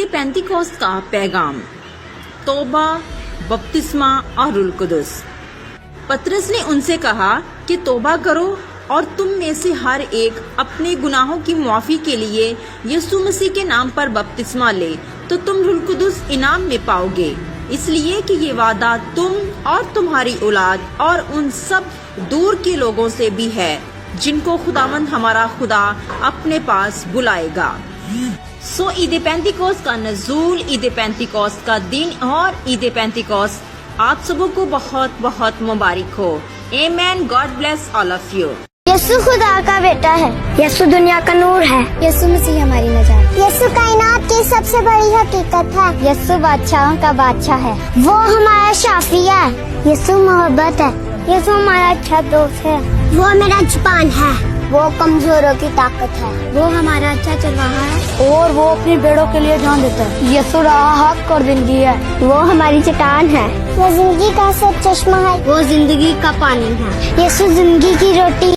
पेंतिकोस्त का पैगाम, तौबा, बपतिस्मा और रूहुल कुदस। पतरस ने उनसे कहा कि तौबा करो और तुम में से हर एक अपने गुनाहों की मुआफी के लिए यीशु मसीह के नाम पर बपतिस्मा ले, तो तुम रूहुल कुदस इनाम में पाओगे, इसलिए कि ये वादा तुम और तुम्हारी औलाद और उन सब दूर के लोगों से भी है जिनको खुदावंद हमारा खुदा अपने पास बुलाएगा। सो ईद पेंतिकोस्त का नज़ूल, ईद पेंतिकोस्त का दिन और ईद पेंतिकोस्त आप सबों को बहुत बहुत मुबारक हो। आमीन। God bless all of you. यीशु खुदा का बेटा है, यीशु दुनिया का नूर है, यीशु मसीह हमारी नजात, यीशु कायनात की सबसे बड़ी हकीकत है, यीशु बादशाहों का बादशाह है, वो हमारा शाफी है, यीशु मोहब्बत है, यीशु हमारा अच्छा दोस्त है, वो मेरा जुबान है, वो कमजोरों की ताकत है, वो हमारा अच्छा चरवाहा है और वो अपनी भेड़ों के लिए जान देता है। यीशु राह, हक और जिंदगी है, वो हमारी चट्टान है, वो जिंदगी का सब चश्मा है, वो जिंदगी का पानी है, यीशु जिंदगी की रोटी